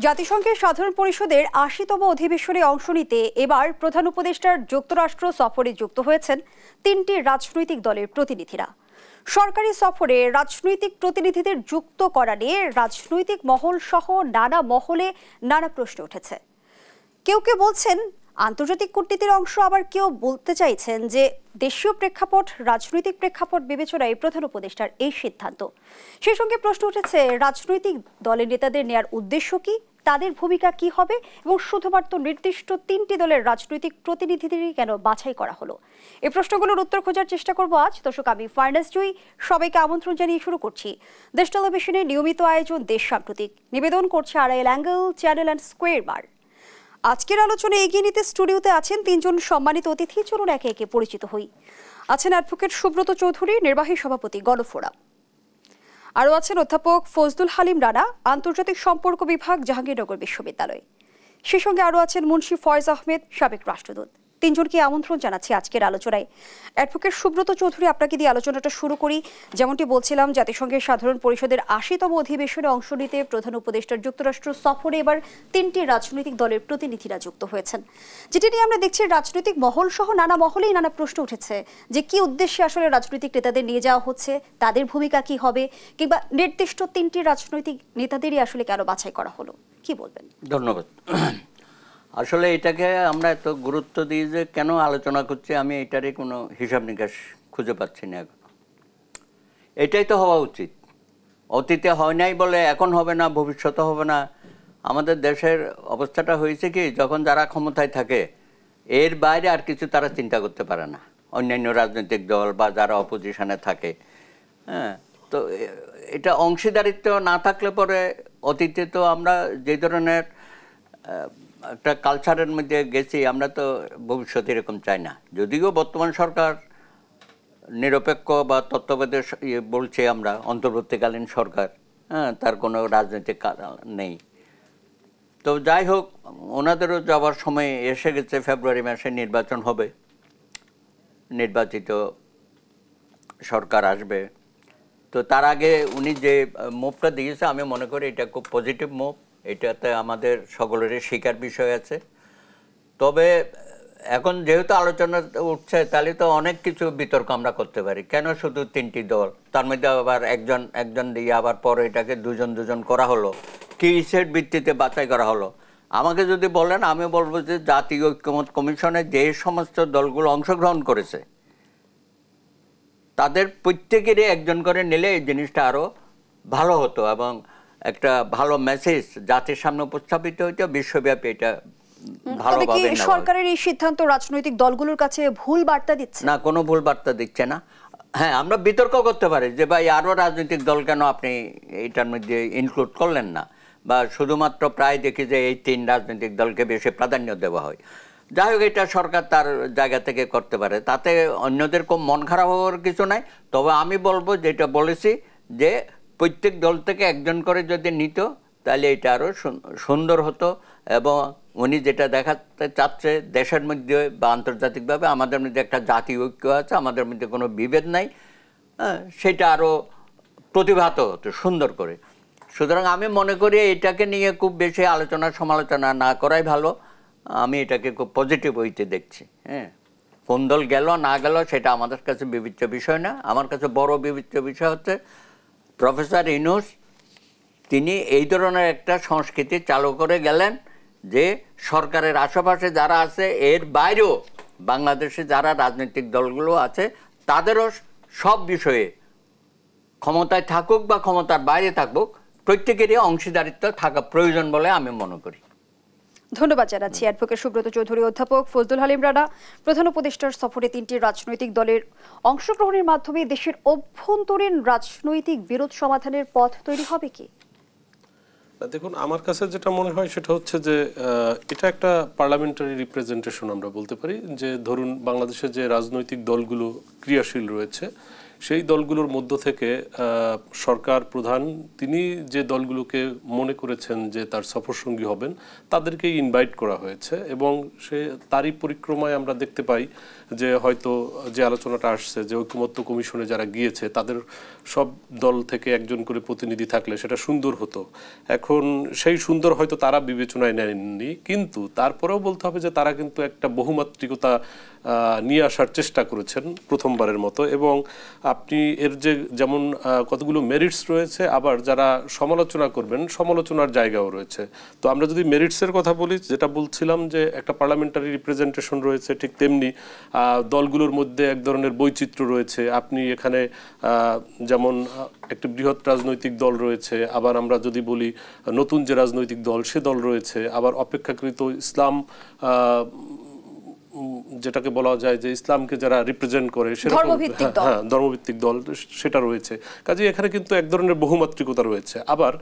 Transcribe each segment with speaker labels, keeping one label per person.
Speaker 1: জাতিসংঘের সাধারণ পরিষদের ৮০তম অধিবেশনে অংশ নিতে এবার প্রধান উপদেষ্টার যুক্তরাষ্ট্র সফরে যুক্ত হয়েছেন তিনটি রাজনৈতিক দলের প্রতিনিধিরা। সরকারি সফরে রাজনৈতিক প্রতিনিধিদের যুক্ত করা নিয়ে রাজনৈতিক মহল সহ নানা মহলে নানা প্রশ্ন উঠেছে। কেউ কেউ বলছেন আন্তর্জাতিক কূটনীতির অংশ, আবার কেউ বলতে চাইছেন যে দেশীয় প্রেক্ষাপট, রাজনৈতিক প্রেক্ষাপট বিবেচনায় প্রধান উপদেষ্টার এই সিদ্ধান্ত। সেই সঙ্গে প্রশ্ন উঠেছে রাজনৈতিক দলের নেতাদের নেয়ার উদ্দেশ্য কি, তাদের ভূমিকা কি হবে এবং শুধুমাত্র নির্দিষ্ট তিনটি দলের রাজনৈতিক প্রতিনিধিদেরই কেন বাছাই করা হলো। এই প্রশ্নগুলোর উত্তর খোঁজার চেষ্টা করব আজ। দর্শক, আমি ফার্নাস জুই, সবাইকে আমন্ত্রণ জানিয়ে শুরু করছি দেশ টেলিভিশনের নিয়মিত আয়োজন দেশ সাম্প্রতিক। নিবেদন করছে Arail angle channel and square বার। আজকের আলোচনায় এগিয়ে নিতে স্টুডিওতে আছেন তিনজন সম্মানিত অতিথি। চলুন একে একে পরিচিত হই। আছেন অ্যাডভোকেট সুব্রত চৌধুরী, নির্বাহী সভাপতি গণফোরাম। আরও আছেন অধ্যাপক ফজলুল হালিম রানা, আন্তর্জাতিক সম্পর্ক বিভাগ, জাহাঙ্গীরনগর বিশ্ববিদ্যালয়। সেই সঙ্গে আরও আছেন মুন্সি ফয়েজ আহমেদ, সাবেক রাষ্ট্রদূত। তিনজনকে আমন্ত্রণ জানাচ্ছি আজকের আলোচনায়। অ্যাডভোকেট সুব্রত চৌধুরী, আপনাকে দিয়ে আলোচনাটা শুরু করি। যেমনটি বলছিলাম, জাতিসংঘের সাধারণ পরিষদের ৮০তম অধিবেশনে অংশ নিতে প্রধান উপদেষ্টার যুক্তরাষ্ট্র সফরে এবার তিনটি রাজনৈতিক দলের প্রতিনিধিরা যুক্ত হয়েছেন, যেটি নিয়ে আমরা দেখছি রাজনৈতিক মহল সহ নানা মহলেই নানা প্রশ্ন উঠেছে যে কি উদ্দেশ্যে আসলে রাজনৈতিক নেতাদের নিয়ে যাওয়া হচ্ছে, তাদের ভূমিকা কি হবে, কিংবা নির্দিষ্ট তিনটি রাজনৈতিক নেতাদেরই আসলে কেন বাছাই করা হলো, কি বলবেন?
Speaker 2: ধন্যবাদ। আসলে এটাকে আমরা এত গুরুত্ব দিই যে কেন আলোচনা করছি, আমি এটারই কোনো হিসাব নিকাশ খুঁজে পাচ্ছি না এখন। এটাই তো হওয়া উচিত। অতীতে হয় নাই বলে এখন হবে না, ভবিষ্যতে হবে না। আমাদের দেশের অবস্থাটা হয়েছে কি, যখন যারা ক্ষমতায় থাকে এর বাইরে আর কিছু তারা চিন্তা করতে পারে না, অন্যান্য রাজনৈতিক দল বা যারা অপোজিশনে থাকে। হ্যাঁ, তো এটা অংশীদারিত্ব না থাকলে পরে অতীতে তো আমরা যে ধরনের একটা কালচারের মধ্যে গেছি, আমরা তো ভবিষ্যতে এরকম চাই না। যদিও বর্তমান সরকার নিরপেক্ষ বা তত্ত্বাবধায়ক বলছে আমরা, অন্তর্বর্তীকালীন সরকার, হ্যাঁ, তার কোনো রাজনৈতিক নেই। তো যাই হোক, ওনাদেরও যাওয়ার সময় এসে গেছে। ফেব্রুয়ারি মাসে নির্বাচন হবে, নির্বাচিত সরকার আসবে। তো তার আগে উনি যে মুভটা দিয়েছে, আমি মনে করি এটা খুব পজিটিভ মুভ। এটাতে আমাদের সকলেরই শিকার বিষয় আছে। তবে এখন যেহেতু আলোচনা উঠছে, তাহলে তো অনেক কিছু বিতর্ক আমরা করতে পারি। কেন শুধু তিনটি দল, তার মধ্যে আবার একজন দিয়ে আবার পরে এটাকে দুজন করা হলো, কি সেট ভিত্তিতে বাছাই করা হলো? আমাকে যদি বলেন, আমি বলবো যে জাতীয় ঐক্যমত্য কমিশনে যে সমস্ত দলগুলো অংশগ্রহণ করেছে তাদের প্রত্যেকেরই একজন করে নিলে এই জিনিসটা আরও ভালো হতো এবং একটা ভালো মেসেজ জাতির সামনে উপস্থাপিত হইতো, বিশ্বব্যাপী এটা ভালোভাবে।
Speaker 1: সরকারের এই সিদ্ধান্ত রাজনৈতিক দলগুলোর কাছে ভুল বার্তা দিচ্ছে
Speaker 2: না? কোনো ভুল বার্তা দিচ্ছে না। হ্যাঁ, আমরা বিতর্ক করতে পারি যে ভাই আরও রাজনৈতিক দল কেন আপনি এটার মধ্যে ইনক্লুড করলেন না, বা শুধুমাত্র প্রায় দেখি যে এই তিন রাজনৈতিক দলকে বেশি প্রাধান্য দেওয়া হয়। যাই হোক, এটা সরকার তার জায়গা থেকে করতে পারে, তাতে অন্যদের খুব মন খারাপ হওয়ার কিছু নাই। তবে আমি বলবো, যেটা বলেছি, যে প্রত্যেক দল থেকে একজন করে যদি নিত তাহলে এটা আরও সুন্দর হতো। এবং উনি যেটা দেখাতে চাচ্ছে দেশের মধ্যে বা আন্তর্জাতিকভাবে আমাদের মধ্যে একটা জাতীয় ঐক্য আছে, আমাদের মধ্যে কোনো বিভেদ নাই, সেটা আরও প্রতিভাত হতো সুন্দর করে। সুতরাং আমি মনে করি এটাকে নিয়ে খুব বেশি আলোচনা সমালোচনা না করাই ভালো। আমি এটাকে খুব পজিটিভ হইতে দেখছি। হ্যাঁ, কোন দল গেল না গেল সেটা আমাদের কাছে বিবেচ্য বিষয় না। আমার কাছে বড় বিবেচ্য বিষয় হচ্ছে প্রফেসর ইউনূস, তিনি এই ধরনের একটা সংস্কৃতি চালু করে গেলেন যে সরকারের আশেপাশে যারা আছে, এর বাইরেও বাংলাদেশে যারা রাজনৈতিক দলগুলো আছে, তাদেরও সব বিষয়ে ক্ষমতায় থাকুক বা ক্ষমতার বাইরে থাকুক, প্রত্যেকেরই অংশীদারিত্ব থাকা প্রয়োজন বলে আমি মনে করি।
Speaker 1: ধন্যবাদ জানাচ্ছি অ্যাডভোকেট সুব্রত চৌধুরী। অধ্যাপক ফজলুল হালিম রানা, প্রধান উপদেষ্টার সফরে তিনটি রাজনৈতিক দলের অংশগ্রহণের মাধ্যমে দেশের অভ্যন্তরীণ রাজনৈতিক বিরোধ সমাধানের পথ তৈরি হবে কি?
Speaker 3: দেখুন, আমার কাছে যেটা মনে হয় সেটা হচ্ছে যে এটা একটা পার্লামেন্টারি রিপ্রেজেন্টেশন আমরা বলতে পারি। যে ধরুন, বাংলাদেশে যে রাজনৈতিক দলগুলো ক্রিয়াশীল রয়েছে, সেই দলগুলোর মধ্য থেকে সরকার প্রধান তিনি যে দলগুলোকে মনে করেছেন যে তার সফরসঙ্গী হবেন তাদেরকেই ইনভাইট করা হয়েছে এবং সে তারই পরিক্রমায় আমরা দেখতে পাই যে হয়তো যে আলোচনাটা আসছে যে ঐকমত্য কমিশনে যারা গিয়েছে তাদের সব দল থেকে একজন করে প্রতিনিধি থাকলে সেটা সুন্দর হতো। এখন সেই সুন্দর হয়তো তারা বিবেচনায় নেননি, কিন্তু তারপরেও বলতে হবে যে তারা কিন্তু একটা বহুমাত্রিকতা নিয়ে আসার চেষ্টা করেছেন প্রথমবারের মতো। এবং আপনি এর যে যেমন কতগুলো মেরিটস রয়েছে, আবার যারা সমালোচনা করবেন সমালোচনার জায়গাও রয়েছে। তো আমরা যদি মেরিটসের কথা বলি, যেটা বলছিলাম যে একটা পার্লামেন্টারি রিপ্রেজেন্টেশন রয়েছে, ঠিক তেমনি দলগুলোর মধ্যে এক ধরনের বৈচিত্র্য রয়েছে। আপনি এখানে যেমন একটি বৃহৎ রাজনৈতিক দল রয়েছে, আবার আমরা যদি বলি নতুন যে রাজনৈতিক দল সে দল রয়েছে, আবার অপেক্ষাকৃত ইসলাম যেটাকে বলা যায় যে ইসলামকে যারা রিপ্রেজেন্ট করে হ্যাঁ ধর্মভিত্তিক দল সেটা রয়েছে। কাজে এখানে কিন্তু এক ধরনের বহুমাত্রিকতা রয়েছে। আবার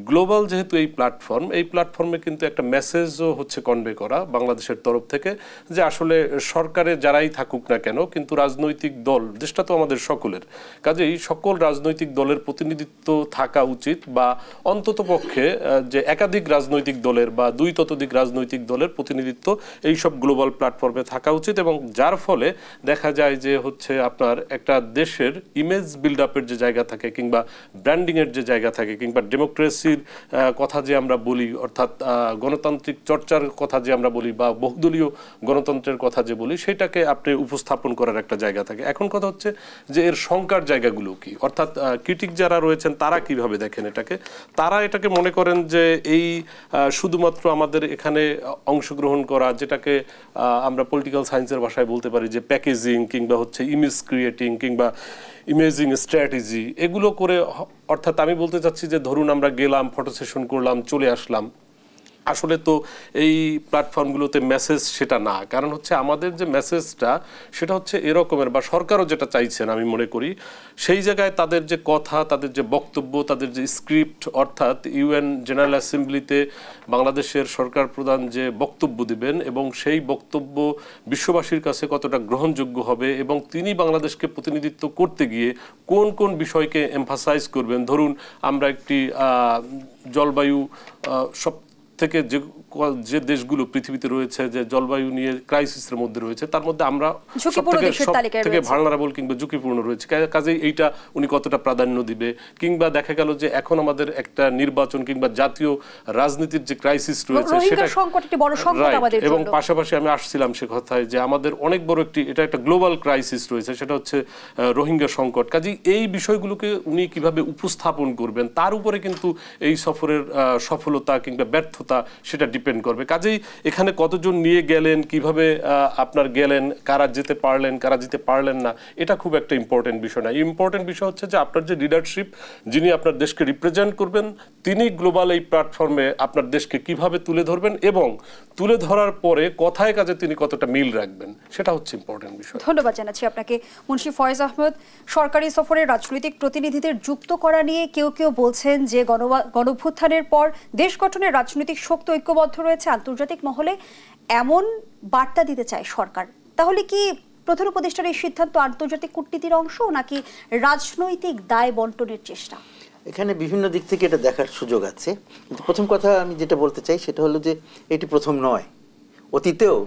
Speaker 3: গ্লোবাল যেহেতু এই প্ল্যাটফর্মে কিন্তু একটা মেসেজও হচ্ছে কনভে করা বাংলাদেশের তরফ থেকে যে আসলে সরকারে যারাই থাকুক না কেন কিন্তু রাজনৈতিক দল, দেশটা তো আমাদের সকলের, কাজেই সকল রাজনৈতিক দলের প্রতিনিধিত্ব থাকা উচিত, বা অন্তত পক্ষে যে একাধিক রাজনৈতিক দলের বা দুই ততোধিক রাজনৈতিক দলের প্রতিনিধিত্ব এই সব গ্লোবাল প্ল্যাটফর্মে থাকা উচিত। এবং যার ফলে দেখা যায় যে হচ্ছে আপনার একটা দেশের ইমেজ বিল্ড আপের যে জায়গা থাকে, কিংবা ব্র্যান্ডিং এর যে জায়গা থাকে, কিংবা ডেমোক্রেসির কথা যে আমরা বলি, অর্থাৎ গণতান্ত্রিক চর্চার কথা যে আমরা বলি, বা বহুদলীয় গণতন্ত্রের কথা যে বলি, সেটাকে আপনি উপস্থাপন করার একটা জায়গা থাকে। এখন কথা হচ্ছে যে এর শঙ্কার জায়গাগুলো কি, অর্থাৎ ক্রিটিক যারা রয়েছেন তারা কিভাবে দেখেন এটাকে। তারা এটাকে মনে করেন যে এই শুধুমাত্র আমাদের এখানে অংশগ্রহণ করা, যেটাকে আমরা পলিটিক্যাল সায়েন্সের ভাষায় বলতে পারি যে প্যাকেজিং, কিংবা হচ্ছে ইমেজ ক্রিয়েটিং, কিংবা ইমেজিং স্ট্র্যাটেজি, এগুলো করে, অর্থাৎ আমি বলতে চাচ্ছি যে ধরুন আমরা গেলাম, ফটো সেশন করলাম, চলে আসলাম, আসলে তো এই প্ল্যাটফর্মগুলোতে মেসেজ সেটা না। কারণ হচ্ছে আমাদের যে মেসেজটা সেটা হচ্ছে এরকমের, বা সরকারও যেটা চাইছেন আমি মনে করি, সেই জায়গায় তাদের যে কথা, তাদের যে বক্তব্য, তাদের যে স্ক্রিপ্ট, অর্থাৎ ইউএন জেনারেল অ্যাসেম্বলিতে বাংলাদেশের সরকার প্রধান যে বক্তব্য দিবেন এবং সেই বক্তব্য বিশ্ববাসীর কাছে কতটা গ্রহণযোগ্য হবে, এবং তিনি বাংলাদেশকে প্রতিনিধিত্ব করতে গিয়ে কোন কোন বিষয়কে এমফাসাইজ করবেন। ধরুন আমরা একটি জলবায়ু সব থেকে যে দেশগুলো পৃথিবীতে রয়েছে যে জলবায়ু নিয়ে ক্রাইসিসের মধ্যে রয়েছে, তার মধ্যে আমরা সব থেকে ভালনারেবল কিংবা ঝুঁকিপূর্ণ রয়েছে। কাজেই এইটা উনি কতটা প্রাধান্য দিবে, কিংবা দেখা গেল যে এখন আমাদের একটা নির্বাচন কিংবা জাতীয় রাজনীতির যে ক্রাইসিস রয়েছে সেটা এবং পাশাপাশি আমি আসছিলাম সে কথায় যে আমাদের অনেক বড় এটা একটা গ্লোবাল ক্রাইসিস রয়েছে, সেটা হচ্ছে রোহিঙ্গা সংকট। কাজেই এই বিষয়গুলোকে উনি কিভাবে উপস্থাপন করবেন তার উপরে কিন্তু এই সফরের সফলতা কিংবা ব্যর্থতা সেটা ডিপেন্ড করবে। কাজেই এখানে কতজন নিয়ে গেলেন, কিভাবে আপনার গেলেন, কারা যেতে পারলেন, কারা যেতে পারলেন না, এটা খুব একটা ইম্পর্টেন্ট বিষয় না। ইম্পর্টেন্ট বিষয় হচ্ছে যে আপনার যে লিডারশিপ, যিনি আপনার দেশকে রিপ্রেজেন্ট করবেন, তিনি গ্লোবাল এই প্ল্যাটফর্মে আপনার দেশকে কিভাবে তুলে ধরবেন, এবং তুলে ধরার পরে কথায় কাজে তিনি কতটা মিল রাখবেন, সেটা হচ্ছে ইম্পর্টেন্ট বিষয়।
Speaker 1: ধন্যবাদ জানাচ্ছি আপনাকে মুন্সি ফয়েজ আহমেদ। সরকারি সফরে রাজনৈতিক প্রতিনিধিদের যুক্ত করা নিয়ে কেউ কেউ বলছেন যে গণঅভ্যুত্থানের পর দেশ গঠনের রাজনৈতিক শক্তি ঐক্যবদ্ধ রয়েছে, আন্তর্জাতিক মহলে এমন বার্তা দিতে চায় সরকার। তাহলে কি প্রধান উপদেষ্টার এই সিদ্ধান্ত আন্তর্জাতিক কূটনীতির অংশ, নাকি রাজনৈতিক দায় বন্টনের চেষ্টা?
Speaker 4: এখানে বিভিন্ন দিক থেকে এটা দেখার সুযোগ আছে। কিন্তু প্রথম কথা আমি যেটা বলতে চাই সেটা হলো যে এটি প্রথম নয়। অতীতেও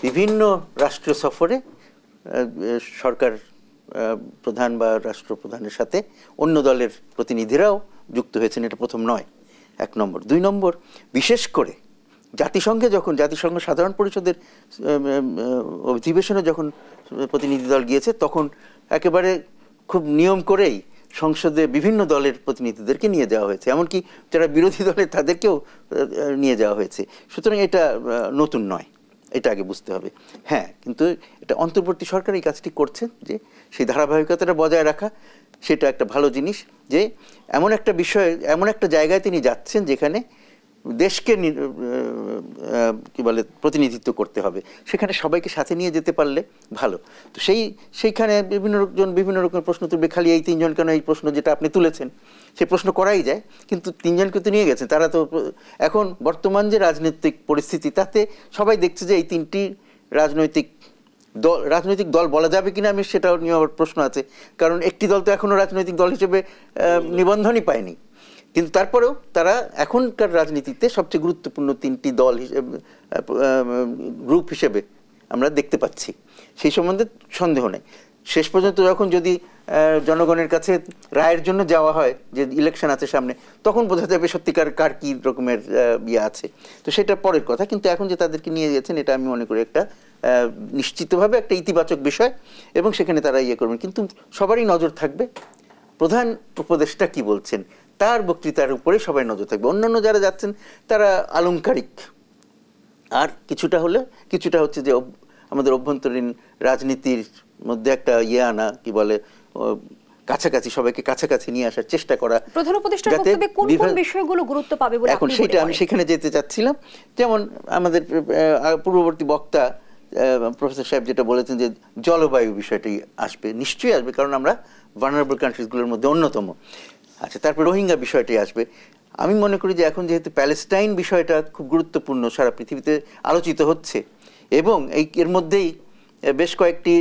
Speaker 4: বিভিন্ন রাষ্ট্রীয় সফরে সরকার প্রধান বা রাষ্ট্রপ্রধানের সাথে অন্য দলের প্রতিনিধিরাও যুক্ত হয়েছেন, এটা প্রথম নয়, এক নম্বর। দুই নম্বর, বিশেষ করে জাতিসংঘ সাধারণ পরিষদের অধিবেশনে যখন প্রতিনিধি দল গিয়েছে, তখন একেবারে খুব নিয়ম করেই সংসদে বিভিন্ন দলের প্রতিনিধিদেরকে নিয়ে যাওয়া হয়েছে, এমনকি যারা বিরোধী দলের তাদেরকেও নিয়ে যাওয়া হয়েছে। সুতরাং এটা নতুন নয়, এটা আগে বুঝতে হবে। হ্যাঁ, কিন্তু এটা অন্তর্বর্তী সরকার এই কাজটি করছে, যে সেই ধারাবাহিকতাটা বজায় রাখা, সেটা একটা ভালো জিনিস। যে এমন একটা বিষয়, এমন একটা জায়গায় তিনি যাচ্ছেন যেখানে দেশকে কি বলে প্রতিনিধিত্ব করতে হবে, সেখানে সবাইকে সাথে নিয়ে যেতে পারলে ভালো। তো সেইখানে বিভিন্ন রকম প্রশ্ন তুলবে। খালি এই তিনজন কেন, এই প্রশ্ন যেটা আপনি তুলেছেন সেই প্রশ্ন করাই যায়, কিন্তু তিনজনকে তো নিয়ে গেছেন। তারা তো এখন বর্তমান যে রাজনৈতিক পরিস্থিতি, তাতে সবাই দেখছে যে এই তিনটি রাজনৈতিক রাজনৈতিক দল বলা যাবে কিনা আমি সেটাও নিয়ে আমার প্রশ্ন আছে, কারণ একটি দল তো এখনো রাজনৈতিক দল হিসেবে নিবন্ধনই পায়নি, কিন্তু তারপরেও তারা এখনকার রাজনীতিতে সবচেয়ে গুরুত্বপূর্ণ 3টি দল গ্রুপ হিসেবে আমরা দেখতে পাচ্ছি, সেই সম্বন্ধে সন্দেহ নেই। শেষ পর্যন্ত যখন যদি জনগণের কাছে রায়ের জন্য যাওয়া হয় যে ইলেকশন আছে সামনে, তখন বোঝা যাবে সত্যিকার কার কী রকমের ইয়ে আছে, তো সেটা পরের কথা। কিন্তু এখন যে তাদেরকে নিয়ে গেছেন এটা আমি মনে করি একটা নিশ্চিতভাবে একটা ইতিবাচক বিষয়, এবং সেখানে তারা ইয়ে করবেন। কিন্তু সবারই নজর থাকবে প্রধান উপদেষ্টা কি বলছেন, তার বক্তৃতার উপরে সবাই নজর থাকবে। অন্যান্য যারা যাচ্ছেন তারা আলংকারিক, আর কিছুটা হচ্ছে যে আমাদের অভ্যন্তরীণ রাজনীতির মধ্যে একটা ইয়ে আনা, কি বলে, কাছাকাছি, সবাইকে কাছাকাছি নিয়ে আসার চেষ্টা করা।
Speaker 1: প্রধান উপদেষ্টার বক্তব্যে কোন কোন বিষয়গুলো গুরুত্ব পাবে বলে
Speaker 4: এখন সেটা আমি সেখানে যেতে চাচ্ছিলাম। যেমন আমাদের পূর্ববর্তী বক্তা প্রফেসর সাহেব যেটা বলেছেন যে জলবায়ু বিষয়টি আসবে, নিশ্চয়ই আসবে, কারণ আমরা ভালনারেবল কান্ট্রিজগুলোর মধ্যে অন্যতম। আচ্ছা, তারপর রোহিঙ্গা বিষয়টি আসবে। আমি মনে করি যে এখন যেহেতু প্যালেস্টাইন বিষয়টা খুব গুরুত্বপূর্ণ, সারা পৃথিবীতে আলোচিত হচ্ছে, এবং এর মধ্যেই বেশ কয়েকটি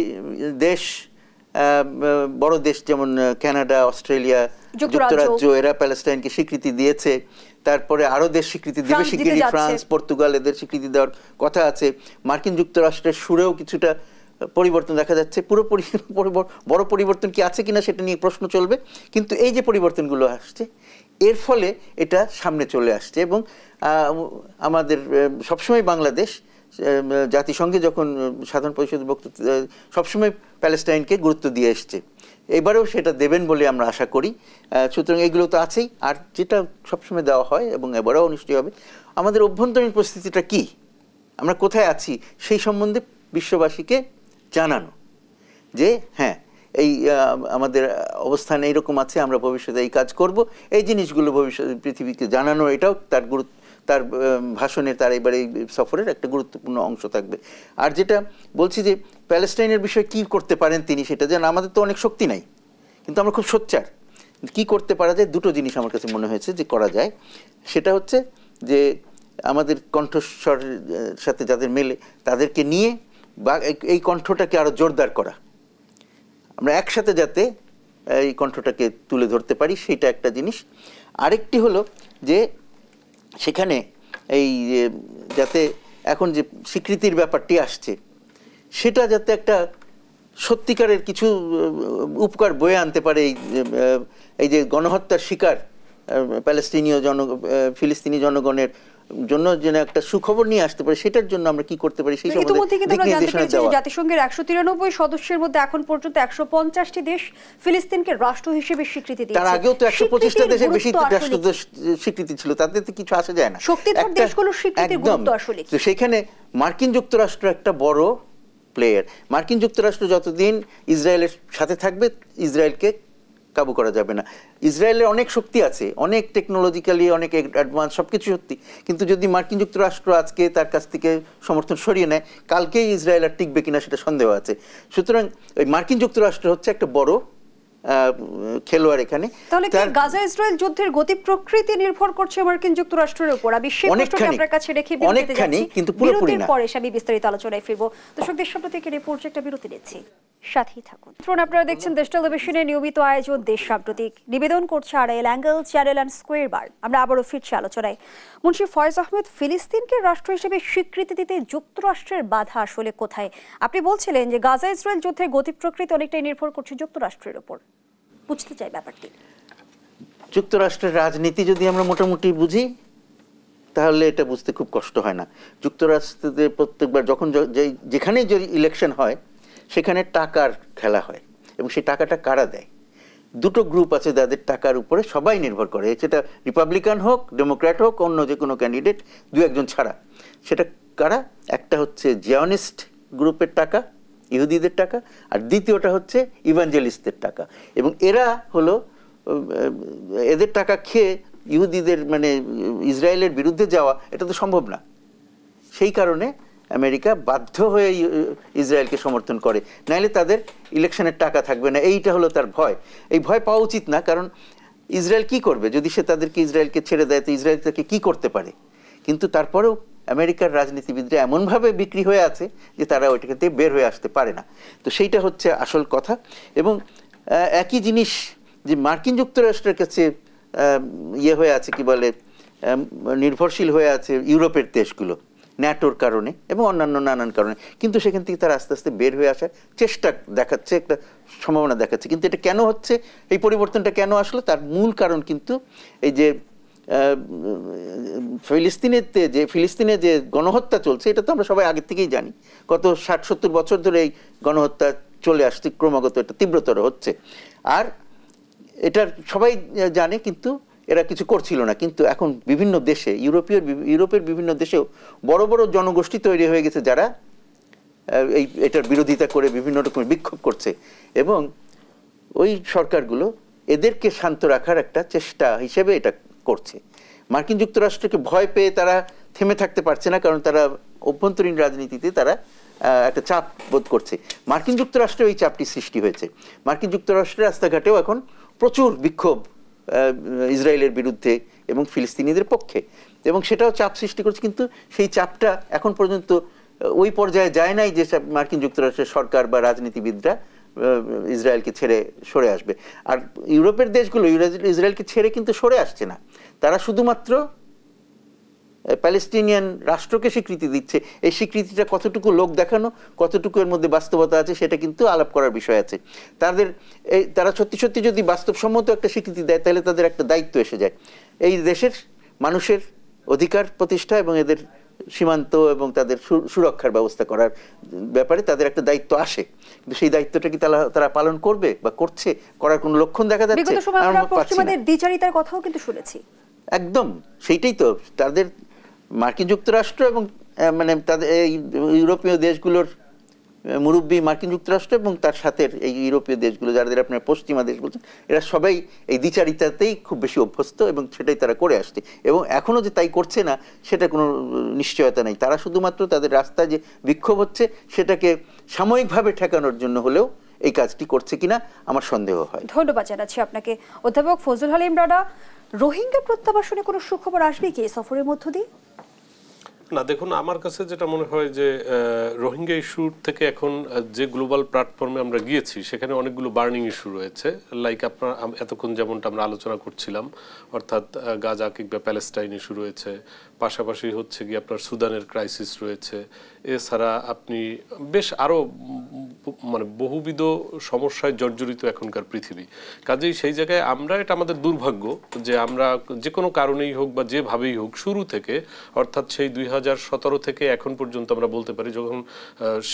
Speaker 4: দেশ, বড় দেশ যেমন কানাডা, অস্ট্রেলিয়া, যুক্তরাজ্য, এরা প্যালেস্টাইনকে স্বীকৃতি দিয়েছে। তারপরে আরো দেশ স্বীকৃতি দিবে শিগগিরই, ফ্রান্স, পর্তুগাল, এদের স্বীকৃতি দেওয়ার কথা আছে। মার্কিন যুক্তরাষ্ট্রের সুরেও কিছুটা পরিবর্তন দেখা যাচ্ছে। পুরোপুরি বড় পরিবর্তন কি আছে কিনা সেটা নিয়ে প্রশ্ন চলবে, কিন্তু এই যে পরিবর্তনগুলো আসছে এর ফলে এটা সামনে চলে আসছে। এবং আমাদের সবসময় বাংলাদেশ জাতিসংঘে যখন সাধারণ পরিষদের বক্তব্য সবসময় প্যালেস্টাইনকে গুরুত্ব দিয়ে এসছে, এবারেও সেটা দেবেন বলে আমরা আশা করি। সুতরাং এগুলো তো আছেই, আর যেটা সবসময় দেওয়া হয় এবং এবারেও নিশ্চয়ই হবে, আমাদের অভ্যন্তরীণ পরিস্থিতিটা কি, আমরা কোথায় আছি সেই সম্বন্ধে বিশ্ববাসীকে জানানো, যে হ্যাঁ এই আমাদের অবস্থান এইরকম আছে, আমরা ভবিষ্যতে এই কাজ করব, এই জিনিসগুলো ভবিষ্যতে পৃথিবীকে জানানো, এটাও তার ভাষণের, তার এবার এই সফরের একটা গুরুত্বপূর্ণ অংশ থাকবে। আর যেটা বলছি যে প্যালেস্টাইনের বিষয়ে কি করতে পারেন তিনি, সেটা যেন, আমাদের তো অনেক শক্তি নাই, কিন্তু আমরা খুব সোচ্চার। কি করতে পারা যায়, দুটো জিনিস আমার কাছে মনে হয়েছে যে করা যায়। সেটা হচ্ছে যে আমাদের কণ্ঠস্বরের সাথে যাদের মেলে তাদেরকে নিয়ে বা এই কণ্ঠটাকে আরো জোরদার করা, আমরা একসাথে যাতে এই কণ্ঠটাকে তুলে ধরতে পারি, সেটা একটা জিনিস। আরেকটি হলো যে সেখানে এই যাতে এখন যে স্বীকৃতির ব্যাপারটি আসছে, সেটা যাতে একটা সত্যিকারের কিছু উপকার বয়ে আনতে পারে। এই যে গণহত্যার শিকার ফিলিস্তিনি জনগণের জন্য যেন একটা সুখবর নিয়ে আসতে পারে, সেটার জন্য আমরা কি করতে পারি সেই
Speaker 1: সম্বন্ধে। জাতিসংঘের 193 সদস্যের মধ্যে এখন পর্যন্ত 150টি দেশ ফিলিস্তিনকে রাষ্ট্র হিসেবে স্বীকৃতি দিয়েছে।
Speaker 4: তার আগেও তো 125টা দেশের বেশি রাষ্ট্র স্বীকৃতি ছিল, তাতে তো কিছু আসে যায় না।
Speaker 1: শক্তিধর দেশগুলোর স্বীকৃতির গুরুত্ব আসলে
Speaker 4: তো সেখানে মার্কিন যুক্তরাষ্ট্র একটা বড় প্লেয়ার। মার্কিন যুক্তরাষ্ট্র যতদিন ইসরায়েলের সাথে থাকবে, ইসরায়েলকে কাবু করা যাবে না। ইসরায়েলের অনেক শক্তি আছে, অনেক টেকনোলজিক্যালি অনেক অ্যাডভান্স, সবকিছু সত্যি, কিন্তু যদি মার্কিন যুক্তরাষ্ট্র আজকে তার কাছ থেকে সমর্থন সরিয়ে নেয়, কালকেই ইসরায়েল আর টিকবে কিনা সেটা সন্দেহ আছে। সুতরাং ওই মার্কিন যুক্তরাষ্ট্র হচ্ছে একটা বড় খেলোয়াড় এখানে।
Speaker 1: তাহলে কি গাজা ইসরায়েল যুদ্ধের গতি প্রকৃতি নির্ভর করছে মার্কিন যুক্তরাষ্ট্রের উপর? আপনার কাছে রেখে
Speaker 4: অনেকখানি, কিন্তু পুরোপুরি না।
Speaker 1: পরে আমি বিস্তারিত আলোচনায় ফিরবো। দর্শক, দেশ সম্প্রতি রিপোর্ট একটা বিরতি নিচ্ছি, সাথেই থাকুন। আপনারা দেখছেন দেশ টেলিভিশনের নিয়মিত আয়োজন দেশ সাম্প্রতিক, নিবেদন করছে Arail angle, channel and square বার। আমরা আবারও ফিরছি আলোচনায়। মুন্সি ফয়েজ আহমেদ, ফিলিস্তিনকে রাষ্ট্র হিসেবে স্বীকৃতি দিতে যুক্তরাষ্ট্রের বাধা আসলে কোথায়? আপনি বলছিলেন যে গাজা ইসরায়েল যুদ্ধের গতি প্রকৃতি অনেকটাই নির্ভর করছে যুক্তরাষ্ট্রের উপর। বুঝতে চাই ব্যাপারটি।
Speaker 4: যুক্তরাষ্ট্রের রাজনীতি যদি আমরা মোটামুটি বুঝি, তাহলে এটা বুঝতে খুব কষ্ট হয় না। যুক্তরাষ্ট্রে প্রত্যেকবার যখন যেখানেই যদি ইলেকশন হয়, সেখানে টাকার খেলা হয়, এবং সেই টাকাটা কারা দেয়? দুটো গ্রুপ আছে যাদের টাকার উপরে সবাই নির্ভর করে, সেটা রিপাবলিকান হোক, ডেমোক্র্যাট হোক, অন্য যে কোনো ক্যান্ডিডেট, দু একজন ছাড়া। সেটা কারা? একটা হচ্ছে জিওনিস্ট গ্রুপের টাকা, ইহুদিদের টাকা, আর দ্বিতীয়টা হচ্ছে ইভাঞ্জেলিস্টদের টাকা। এবং এরা হলো, এদের টাকা খেয়ে ইহুদিদের মানে ইসরায়েলের বিরুদ্ধে যাওয়া এটা তো সম্ভব না। সেই কারণে আমেরিকা বাধ্য হয়ে ইসরায়েলকে সমর্থন করে, নাইলে তাদের ইলেকশনের টাকা থাকবে না। এইটা হলো তার ভয়। এই ভয় পাওয়া উচিত না, কারণ ইসরায়েল কি করবে যদি সে ইসরায়েলকে ছেড়ে দেয়? তো ইসরায়েল তাকে কি করতে পারে? কিন্তু তারপরেও আমেরিকার রাজনীতিবিদরা এমনভাবে বিক্রি হয়ে আছে যে তারা ওইটাকে থেকে বের হয়ে আসতে পারে না। তো সেইটা হচ্ছে আসল কথা। এবং একই জিনিস যে মার্কিন যুক্তরাষ্ট্রের কাছে ইয়ে হয়ে আছে, কি বলে, নির্ভরশীল হয়ে আছে ইউরোপের দেশগুলো ন্যাটোর কারণে এবং অন্যান্য নানান কারণে, কিন্তু সেখান থেকে তারা আস্তে আস্তে বের হয়ে আসার চেষ্টা দেখাচ্ছে, একটা সম্ভাবনা দেখাচ্ছে। কিন্তু এটা কেন হচ্ছে, এই পরিবর্তনটা কেন আসলো, তার মূল কারণ কিন্তু এই যে ফিলিস্তিনে যে গণহত্যা চলছে, এটা তো আমরা সবাই আগের থেকেই জানি। গত 60-70 বছর ধরে এই গণহত্যা চলে আসছে, ক্রমাগত এটা তীব্রতর হচ্ছে। আর এটা সবাই জানে, কিন্তু এরা কিছু করছিল না। কিন্তু এখন বিভিন্ন দেশে, ইউরোপের বিভিন্ন দেশেও বড় বড় জনগোষ্ঠী তৈরি হয়ে গেছে যারা এটার বিরোধিতা করে বিভিন্ন রকম বিক্ষোভ করছে। এবং ওই সরকারগুলো এদেরকে শান্ত রাখার একটা চেষ্টা হিসেবে এটা করছে। মার্কিন যুক্তরাষ্ট্রকে ভয় পেয়ে তারা থেমে থাকতে পারছে না, কারণ তারা অভ্যন্তরীণ রাজনীতিতে তারা একটা চাপ বোধ করছে। মার্কিন যুক্তরাষ্ট্রে এই চাপটি সৃষ্টি হয়েছে। মার্কিন যুক্তরাষ্ট্রের রাস্তাঘাটেও এখন প্রচুর বিক্ষোভ ইসরায়েলের বিরুদ্ধে এবং ফিলিস্তিনিদের পক্ষে, এবং সেটাও চাপ সৃষ্টি করছে। কিন্তু সেই চাপটা এখন পর্যন্ত ওই পর্যায়ে যায় নাই যে মার্কিন যুক্তরাষ্ট্রের সরকার বা রাজনীতিবিদরা ইসরায়েলকে ছেড়ে সরে আসবে। আর ইউরোপের দেশগুলো ইসরায়েলকে ছেড়ে কিন্তু সরে আসছে না, তারা শুধুমাত্র প্যালেস্টিনিয়ান রাষ্ট্রকে স্বীকৃতি দিচ্ছে। এই স্বীকৃতিটা কতটুকু লোক দেখানো, কতটুকু এর মধ্যে বাস্তবতা আছে, সেটা কিন্তু আলাপ করার বিষয় আছে। তারা সত্যি সত্যি যদি বাস্তবসম্মত একটা স্বীকৃতি দেয়, তাহলে তাদের একটা দায়িত্ব এসে যায়। এই দেশের মানুষের অধিকার প্রতিষ্ঠা এবং এদের সীমান্ত এবং তাদের সুরক্ষার ব্যবস্থা করার ব্যাপারে তাদের একটা দায়িত্ব আসে। কিন্তু সেই দায়িত্বটা কি তারা পালন করবে বা করছে, করার কোনো লক্ষণ দেখা যাচ্ছে?
Speaker 1: দ্বিচারিতার কথাও কিন্তু শুনেছি।
Speaker 4: একদম সেইটাই তো তাদের মার্কিন যুক্তরাষ্ট্র এবং মানে তাদের এই ইউরোপীয় দেশগুলোর মুরব্বী মার্কিন যুক্তরাষ্ট্র এবং তার সাথে এই ইউরোপীয় দেশগুলো, যাদের আপনার পশ্চিমা দেশ বলছেন, এরা সবাই এই দ্বিচারিতাতেই খুব বেশি অভ্যস্ত এবং সেটাই তারা করে আসছে। এবং এখনও যে তাই করছে না সেটা কোনো নিশ্চয়তা নেই। তারা শুধুমাত্র তাদের রাস্তায় যে বিক্ষোভ হচ্ছে সেটাকে সাময়িকভাবে ঠেকানোর জন্য হলেও এই কাজটি করছে কিনা আমার সন্দেহ হয়।
Speaker 1: ধন্যবাদ জানাচ্ছি আপনাকে অধ্যাপক ফজলুল হালিম রানা। রোহিঙ্গা প্রত্যাবাসনে কোনো সুখবর আসবে কি সফরের মধ্য দিয়ে?
Speaker 3: না, দেখুন, আমার কাছে যেটা মনে হয় যে রোহিঙ্গা ইস্যুর থেকে এখন যে গ্লোবাল প্ল্যাটফর্মে আমরা গিয়েছি সেখানে অনেকগুলো বার্নিং ইস্যু রয়েছে। লাইক আপনার এতক্ষণ যেমনটা আমরা আলোচনা করছিলাম, অর্থাৎ গাজা কিংবা প্যালেস্টাইন ইস্যু রয়েছে, পাশাপাশি হচ্ছে কি আপনার সুদানের ক্রাইসিস রয়েছে, এছাড়া আপনি বেশ আরও মানে বহুবিধ সমস্যায় জর্জরিত এখনকার পৃথিবী। কাজেই সেই জায়গায় আমরা, এটা আমাদের দুর্ভাগ্য যে আমরা যে কোনো কারণেই হোক বা যেভাবেই হোক শুরু থেকে, অর্থাৎ সেই 2017 থেকে এখন পর্যন্ত আমরা বলতে পারি যখন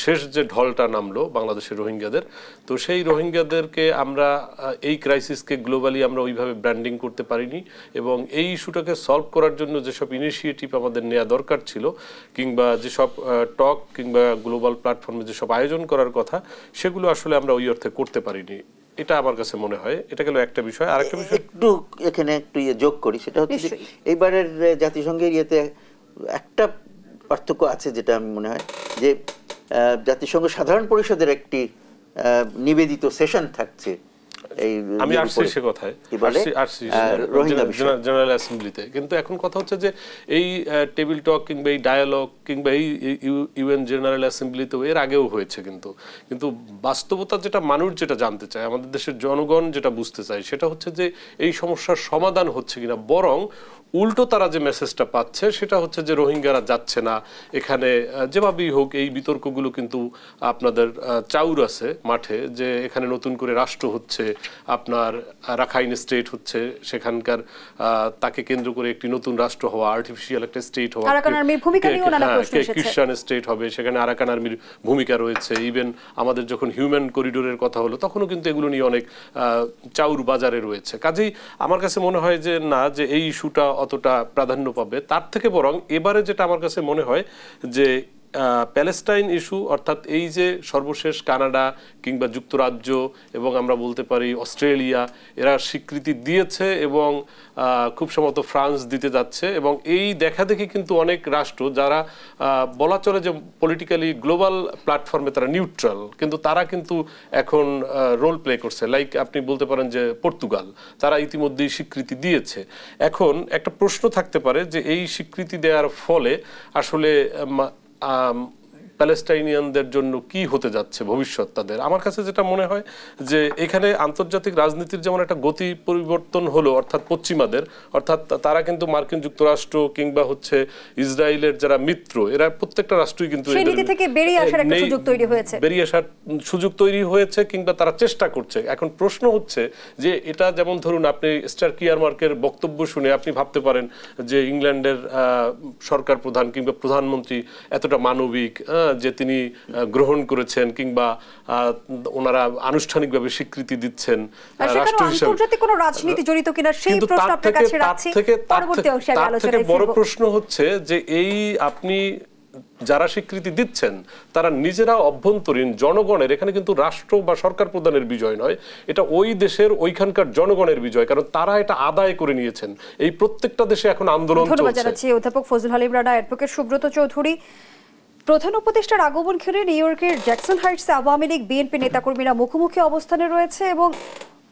Speaker 3: শেষ যে ঢলটা নামলো বাংলাদেশের রোহিঙ্গাদের, তো সেই রোহিঙ্গাদেরকে আমরা এই ক্রাইসিসকে গ্লোবালি আমরা ওইভাবে ব্র্যান্ডিং করতে পারিনি। এবং এই ইস্যুটাকে সলভ করার জন্য যেসব ইনিশিয়েটিভ আমাদের নেওয়া দরকার ছিল, কিংবা যেসব টক কিংবা গ্লোবাল প্ল্যাটফর্মে যেসব আয়োজন করার কথা, সেগুলো আসলে আমরা ওই অর্থে করতে পারিনি। এটা আমার কাছে মনে হয়। এটা গেল একটা বিষয়। আর একটা বিষয়
Speaker 4: একটু এখানে একটু যোগ করি, সেটা হচ্ছে এইবারের জাতিসংঘের ইয়েতে একটা পার্থক্য আছে, যেটা আমি মনে হয় যে জাতিসংঘ সাধারণ পরিষদের একটি নিবেদিত সেশন থাকছে।
Speaker 3: আমি আসছি সে কথায়, জেনারেল অ্যাসেম্বলিতে। কিন্তু এখন কথা হচ্ছে যে এই টেবিল টক কিংবা এই ডায়ালগ কিংবা এই ইউএন জেনারেল অ্যাসেম্বলিতেও এর আগেও হয়েছে, কিন্তু বাস্তবতা যেটা মানুষ যেটা জানতে চায়, আমাদের দেশের জনগণ যেটা বুঝতে চায়, সেটা হচ্ছে যে এই সমস্যার সমাধান হচ্ছে কিনা। বরং উল্টো তারা যে মেসেজটা পাচ্ছে সেটা হচ্ছে যে রোহিঙ্গারা যাচ্ছে না এখানে, যেভাবেই হোক এই বিতর্কগুলো কিন্তু আপনাদের চাউর আছে মাঠে, যে এখানে নতুন করে রাষ্ট্র হচ্ছে, আপনার রাখাইন স্টেট হচ্ছে, সেখানকার তাকে কেন্দ্র করে একটি নতুন রাষ্ট্র হওয়া, আর্টিফিশিয়াল একটা স্টেট হওয়া, খ্রিস্টান স্টেট হবে, সেখানে আরাকান আর্মির ভূমিকা রয়েছে। ইভেন আমাদের যখন হিউম্যান করিডোরের কথা হলো তখনও কিন্তু এগুলো নিয়ে অনেক চাউর বাজারে রয়েছে। কাজেই আমার কাছে মনে হয় যে না, যে এই ইস্যুটা অতটা প্রাধান্য পাবে, তার থেকে বরং এবারে যেটা আমার কাছে মনে হয় যে প্যালেস্টাইন ইস্যু, অর্থাৎ এই যে সর্বশেষ কানাডা কিংবা যুক্তরাজ্য এবং আমরা বলতে পারি অস্ট্রেলিয়া এরা স্বীকৃতি দিয়েছে এবং খুব সম্ভবত ফ্রান্স দিতে যাচ্ছে, এবং এই দেখাদেখি কিন্তু অনেক রাষ্ট্র যারা বলা চলে যে পলিটিক্যালি গ্লোবাল প্ল্যাটফর্মে তারা নিউট্রাল, কিন্তু তারা কিন্তু এখন রোল প্লে করছে। লাইক আপনি বলতে পারেন যে পর্তুগাল, তারা ইতিমধ্যেই স্বীকৃতি দিয়েছে। এখন একটা প্রশ্ন থাকতে পারে যে এই স্বীকৃতি দেওয়ার ফলে আসলে প্যালেস্টাইনিয়ানদের জন্য কি হতে যাচ্ছে ভবিষ্যৎ তাদের। আমার কাছে যেটা মনে হয় যে এখানে আন্তর্জাতিক রাজনীতির যেমন একটা গতি পরিবর্তন হলো, অর্থাৎ পশ্চিমাদের, অর্থাৎ তারা কিন্তু মার্কিন যুক্তরাষ্ট্র কিংবা হচ্ছে ইসরায়েলের যারা মিত্র, এরা প্রত্যেকটা রাষ্ট্রই কিন্তু
Speaker 1: বেরিয়ে আসার
Speaker 3: সুযোগ তৈরি হয়েছে কিংবা তারা চেষ্টা করছে। এখন প্রশ্ন হচ্ছে যে এটা যেমন ধরুন আপনি স্টার কিয়ারমার্কের বক্তব্য শুনে আপনি ভাবতে পারেন যে ইংল্যান্ডের সরকার প্রধান কিংবা প্রধানমন্ত্রী এতটা মানবিক যে তিনি গ্রহণ করেছেন কিংবা ওনারা আনুষ্ঠানিকভাবে স্বীকৃতি দিচ্ছেন রাষ্ট্র হিসেবে।
Speaker 1: আন্তর্জাতিক কোনো রাজনীতি জড়িত কিনা সেই প্রশ্ন আপনার কাছে রাখছি, পরবর্তী অংশে আমি আলোচনায় ফিরব।
Speaker 3: বড় প্রশ্ন হচ্ছে যে এই আপনি যারা স্বীকৃতি দিচ্ছেন তারা নিজেরা অভ্যন্তরীণ জনগণের, এখানে কিন্তু রাষ্ট্র বা সরকার প্রধানের বিজয় নয়, এটা ওই দেশের ওইখানকার জনগণের বিজয়, কারণ তারা এটা আদায় করে নিয়েছেন। এই প্রত্যেকটা দেশে এখন আন্দোলন চলছে।
Speaker 1: ধন্যবাদ জানাচ্ছি অধ্যাপক ফজলুল হালিম রানা। অ্যাডভোকেট সুব্রত চৌধুরী, প্রধান উপদেষ্টার আগমন ঘিরে নিউ ইয়র্কের জ্যাকসন হাইটসে আওয়ামী লীগ বিএনপি নেতাকর্মীরা মুখোমুখি অবস্থানে রয়েছে এবং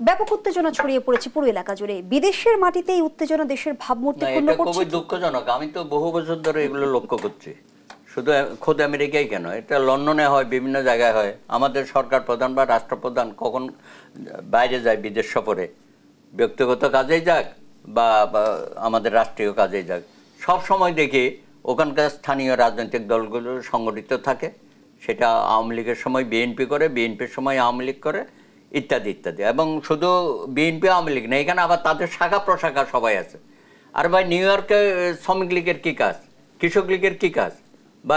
Speaker 1: ব্যাপক উত্তেজনা ছড়িয়ে পড়েছে পুরো এলাকা জুড়ে। বিদেশের মাটিতে এই উত্তেজনা দেশের ভাবমূর্তি পূর্ণ করছে।
Speaker 2: খুবই দুঃখজনক। আমি তো বহু বছর ধরে এগুলো লক্ষ্য করছি, শুধু খোদ আমেরিকায় কেন, এটা লন্ডনে হয়, বিভিন্ন জায়গায় হয়। আমাদের সরকার প্রধান বা রাষ্ট্রপ্রধান কখন বাইরে যায় বিদেশ সফরে, ব্যক্তিগত কাজেই যাক বা আমাদের রাষ্ট্রীয় কাজেই যাক, সব সময় দেখি ওখানকার স্থানীয় রাজনৈতিক দলগুলো সংগঠিত থাকে। সেটা আওয়ামী লীগের সময় বিএনপি করে, বিএনপির সময় আওয়ামী লীগ করে, ইত্যাদি ইত্যাদি। এবং শুধু বিএনপি আওয়ামী লীগ না, এখানে আবার তাদের শাখা প্রশাখা সবাই আছে। আর ভাই নিউ ইয়র্কে শ্রমিক লীগের কী কাজ, কৃষক লীগের কী কাজ, বা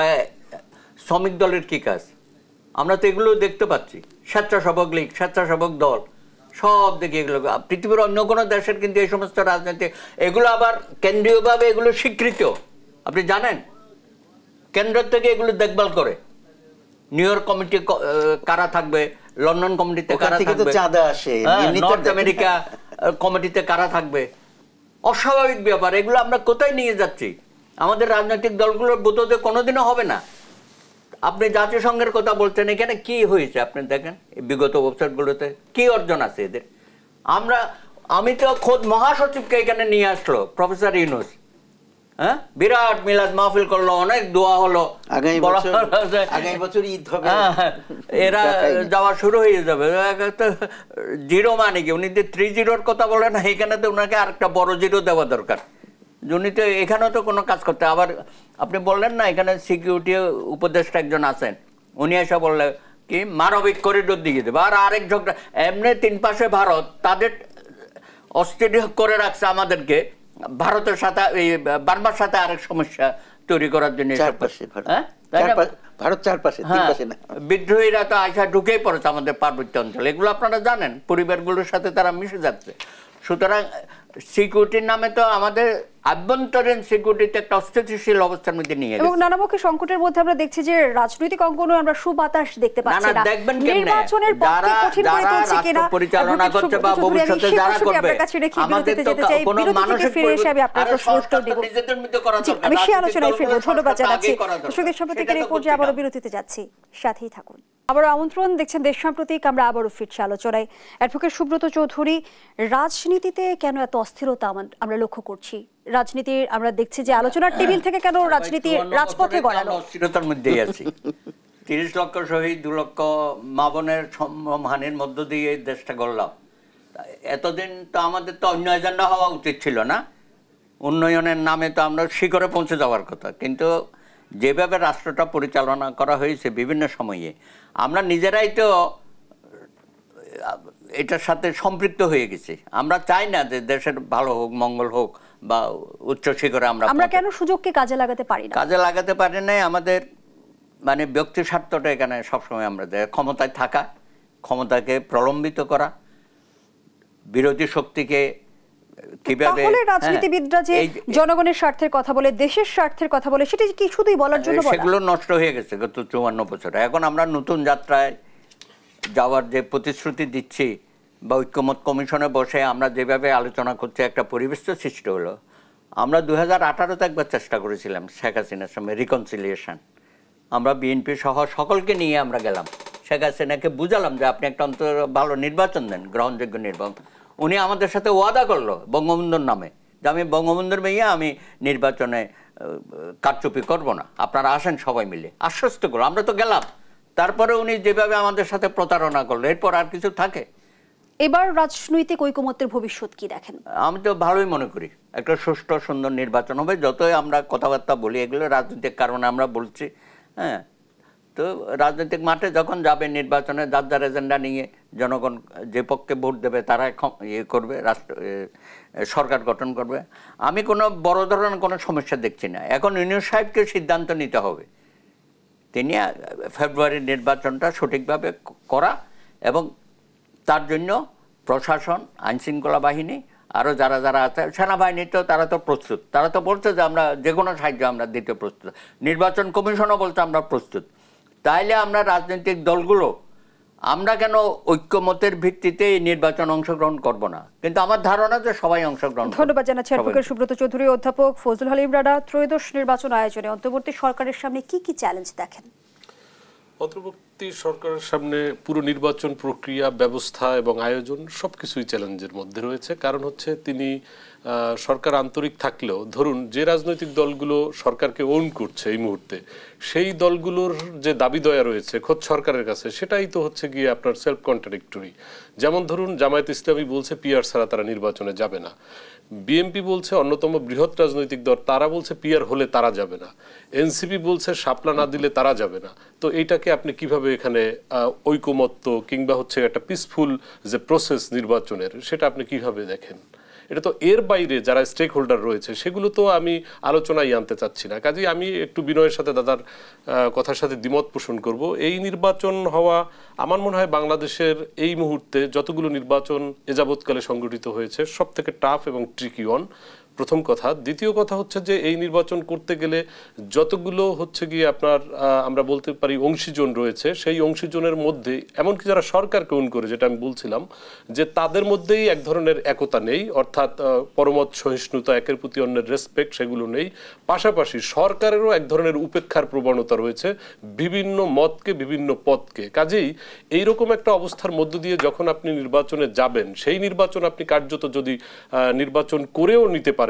Speaker 2: শ্রমিক দলের কী কাজ? আমরা তো এগুলো দেখতে পাচ্ছি। স্বেচ্ছাসেবক লীগ, স্বেচ্ছাসেবক দল, সব দেখি এগুলো। পৃথিবীর অন্য কোনো দেশের কিন্তু এই সমস্ত রাজনীতি, এগুলো আবার কেন্দ্রীয়ভাবে এগুলো স্বীকৃত। আপনি জানেন কেন্দ্র থেকে এগুলো দেখভাল করে। নিউ ইয়র্ক কমিটি কারা থাকবে, লন্ডন কমিটিতে কারা থাকবে, নর্থ আমেরিকা কমিটিতে কারা থাকবে, অস্বাভাবিক ব্যাপার। এগুলো আমরা কোথায় নিয়ে যাচ্ছি? আমাদের রাজনৈতিক দলগুলোর বোধহয় কোনোদিনও হবে না। আপনি জাতিসংঘের কথা বলছেন, এখানে কি হয়েছে আপনি দেখেন বিগত বছরগুলোতে কি অর্জন আছে এদের। আমি তো খোদ মহাসচিবকে এখানে নিয়ে আসলো প্রফেসর ইউনূস, হ্যাঁ, বিরাট মিলাদ মাহফিল করলো, অনেক দোয়া হলো, এরা যাওয়া শুরু হয়ে যাবে। জিরো মানে কি, উনি যে 3-0 কথা বলে না, এখানে তো ওনাকে আরেকটা বড় জিরো দেওয়া দরকার। উনি তো এখানেও তো কোনো কাজ করতে। আবার আপনি বললেন না এখানে সিকিউরিটি উপদেষ্টা একজন আছেন, উনি এসে বললে কি মানবিক করিডোর দিয়ে দেবে। আর আরেক ঝগড়া, এমনি 3 পাশে ভারত, তাদের অস্থির করে রাখছে আমাদেরকে। ভারতের সাথে, এই বার্মার সাথে আরেক সমস্যা তৈরি করার জন্য বিদ্রোহীরা তো আশা ঢুকেই পড়েছে আমাদের পার্বত্য অঞ্চলে। এগুলো আপনারা জানেন, পরিবারগুলোর সাথে তারা মিশে যাচ্ছে। সুতরাং সিকিউরিটির নামে তো আমাদের আভ্যন্তরীণ সিকিউরিটিতে একটা অস্থিতিশীল অবস্থার মধ্যে নিয়ে গেছে।
Speaker 1: এবং নানামুখী সংকটের মধ্যে আমরা দেখছি যে রাজনৈতিক অঙ্গনে আমরা সুবাতাস দেখতে পাচ্ছি না।
Speaker 2: দেখবেন নির্বাচনের পথকে কঠিন করে তুলছে কিনা পরিচালনা করছে বা ভবিষ্যতে যারা করবে, আমাদের তো কোনো মানসিক নিজেদের মধ্যে করা দরকার।
Speaker 1: আমি সেই আলোচনায় ফিরব। ধন্যবাদ জানাচ্ছি। দর্শকদের সম্প্রতিকের এই পর্যায়ে আবারও বিরতিতে যাচ্ছি, সাথেই থাকুন। আবারও আমন্ত্রণ, দেখছেন দেশ সাম্প্রতিক। আমরা আবারও ফিরছি আলোচনায়। অ্যাডভোকেট সুব্রত চৌধুরী, রাজনীতিতে কেন এত অস্থিরতা আমরা লক্ষ্য করছি? রাজনীতির আমরা দেখছি যে আলোচনার টেবিল থেকে কেন রাজনীতি রাজপথে গড়ালো?
Speaker 2: অস্থিরতার মধ্যেই আছি। 30 লক্ষ শহীদ, 2 লক্ষ মা বোনের হানির মধ্য দিয়ে দেশটা গড়লাম। এতদিন তো আমাদের তো অন্য এজেন্ডা হওয়া উচিত ছিল না। উন্নয়নের নামে তো আমরা শিখরে পৌঁছে যাওয়ার কথা, কিন্তু যেভাবে রাষ্ট্রটা পরিচালনা করা হয়েছে বিভিন্ন সময়ে, আমরা নিজেরাই তো এটার সাথে সম্পৃক্ত হয়ে গেছি। আমরা চাই না যে দেশের ভালো হোক, মঙ্গল হোক বা উচ্চ শিখরে আমরা
Speaker 1: কেন সুযোগকে কাজে লাগাতে পারি না?
Speaker 2: কাজে লাগাতে পারি না। আমাদের মানে ব্যক্তি স্বার্থটা এখানে সবসময় আমরা ক্ষমতায় থাকা, ক্ষমতাকে প্রলম্বিত করা, বিরোধী শক্তিকে কিভাবে
Speaker 1: তাহলে রাজনীতিবিদরা যে জনগণের স্বার্থের কথা বলে, দেশের স্বার্থের কথা বলে, সেটা কি শুধুই বলার জন্য বলা?
Speaker 2: সেগুলো নষ্ট হয়ে গেছে গত 54 বছরে। এখন আমরা নতুন যাত্রায় যাওয়ার যে প্রতিশ্রুতি দিচ্ছি বা ঐক্যমত কমিশনে বসে আমরা যেভাবে আলোচনা করছি, একটা পরিবেশ তো সৃষ্টি হলো। আমরা 2018-তে একবার চেষ্টা করেছিলাম শেখ হাসিনার সঙ্গে রিকনসিলিয়েশন। আমরা বিএনপি সহ সকলকে নিয়ে আমরা গেলাম, শেখ হাসিনাকে বুঝালাম যে আপনি একটা অন্তত ভালো নির্বাচন দেন, গ্রহণযোগ্য নির্বাচন। উনি আমাদের সাথে ওয়াদা করলো বঙ্গবন্ধুর নামে যে আমি বঙ্গবন্ধুর মেয়ে, আমি নির্বাচনে কারচুপি করব না, আপনারা আসেন সবাই মিলে, আশ্বস্ত করলো। আমরা তো গেলাম, তারপরে উনি যেভাবে আমাদের সাথে প্রতারণা করলো, এরপর আর কিছু থাকে?
Speaker 1: এবার রাজনৈতিক ঐকমত্যের ভবিষ্যৎ কি দেখেন?
Speaker 2: আমি তো ভালোই মনে করি একটা সুষ্ঠু সুন্দর নির্বাচন হবে। যতই আমরা কথাবার্তা বলি, এগুলো রাজনৈতিক কারণে আমরা বলছি। হ্যাঁ, তো রাজনৈতিক মাঠে যখন যাবে নির্বাচনে, যার যার এজেন্ডা নিয়ে জনগণ যে পক্ষে ভোট দেবে তারা ইয়ে করবে, সরকার গঠন করবে। আমি কোনো বড় ধরনের কোনো সমস্যা দেখছি না। এখন ইউনূস সাহেবকে সিদ্ধান্ত নিতে হবে, তিনি ফেব্রুয়ারির নির্বাচনটা সঠিকভাবে করা, এবং তার জন্য প্রশাসন, আইনশৃঙ্খলা বাহিনী, আরও যারা যারা আছে, সেনাবাহিনী তো তারা তো প্রস্তুত, তারা তো বলছে যে আমরা যে কোনো সাহায্য আমরা দিতে প্রস্তুত। নির্বাচন কমিশনও বলছে আমরা প্রস্তুত। তাইলে আমরা রাজনৈতিক দলগুলো আমরা কেন ঐক্যমতের ভিত্তিতে এই নির্বাচন অংশগ্রহণ করব না? কিন্তু আমার ধারণা যে সবাই অংশগ্রহণ।
Speaker 1: ধন্যবাদ জানাচ্ছি অ্যাডভোকেট সুব্রত চৌধুরী। অধ্যাপক ফজলুল হালিম রানা, ত্রয়োদশ নির্বাচন আয়োজনে অন্তর্বর্তী সরকারের সামনে কি কি চ্যালেঞ্জ দেখেন?
Speaker 3: অন্তর্বর্তী সরকারের সামনে পুরো নির্বাচন প্রক্রিয়া, ব্যবস্থা এবং আয়োজন সবকিছুই চ্যালেঞ্জের মধ্যে রয়েছে। কারণ হচ্ছে তিনি সরকার আন্তরিক থাকলেও, ধরুন যে রাজনৈতিক দলগুলো সরকারকে ওন করছে এই মুহূর্তে, সেই দলগুলোর যে দাবি দয়া রয়েছে খোদ সরকারের কাছে, সেটাই তো হচ্ছে গিয়ে আপনার সেলফ কন্ট্রাডিক্টরি। যেমন ধরুন জামায়াত ইসলামী বলছে পিআর ছাড়া তারা নির্বাচনে যাবে না, বিএনপি বলছে অন্যতম বৃহৎ রাজনৈতিক দল, তারা বলছে পিআর হলে তারা যাবে না, এনসিপি বলছে শাপলা না দিলে তারা যাবে না। তো এইটাকে আপনি কিভাবে এখানে ঐকমত্য কিংবা হচ্ছে একটা পিসফুল যে প্রসেস নির্বাচনের, সেটা আপনি কিভাবে দেখেন? এটা তো এর বাইরে যারা স্টেক হোল্ডার রয়েছে সেগুলো তো আমি আলোচনায় আনতে চাচ্ছি না। কাজেই আমি একটু বিনয়ের সাথে দাদার কথার সাথে দ্বিমত পোষণ করব। এই নির্বাচন হওয়া আমার মনে হয় বাংলাদেশের এই মুহূর্তে যতগুলো নির্বাচন এ যাবৎকালে সংগঠিত হয়েছে সব থেকে টাফ এবং ট্রিকি ওয়ান, প্রথম কথা। দ্বিতীয় কথা হচ্ছে যে এই নির্বাচন করতে গেলে যতগুলো হচ্ছে গিয়ে আপনার আমরা বলতে পারি অংশীজন রয়েছে, সেই অংশীজনের মধ্যে এমনকি যারা সরকারকে ওন করে, যেটা আমি বলছিলাম যে তাদের মধ্যেই এক ধরনের একতা নেই, অর্থাৎ পরমত সহিষ্ণুতা, একের প্রতি অন্যের রেসপেক্ট, সেগুলো নেই। পাশাপাশি সরকারেরও এক ধরনের উপেক্ষার প্রবণতা রয়েছে বিভিন্ন মতকে, বিভিন্ন পথকে। কাজেই এইরকম একটা অবস্থার মধ্য দিয়ে যখন আপনি নির্বাচনে যাবেন, সেই নির্বাচন আপনি কার্যত যদি নির্বাচন করেও নিতে পারেন,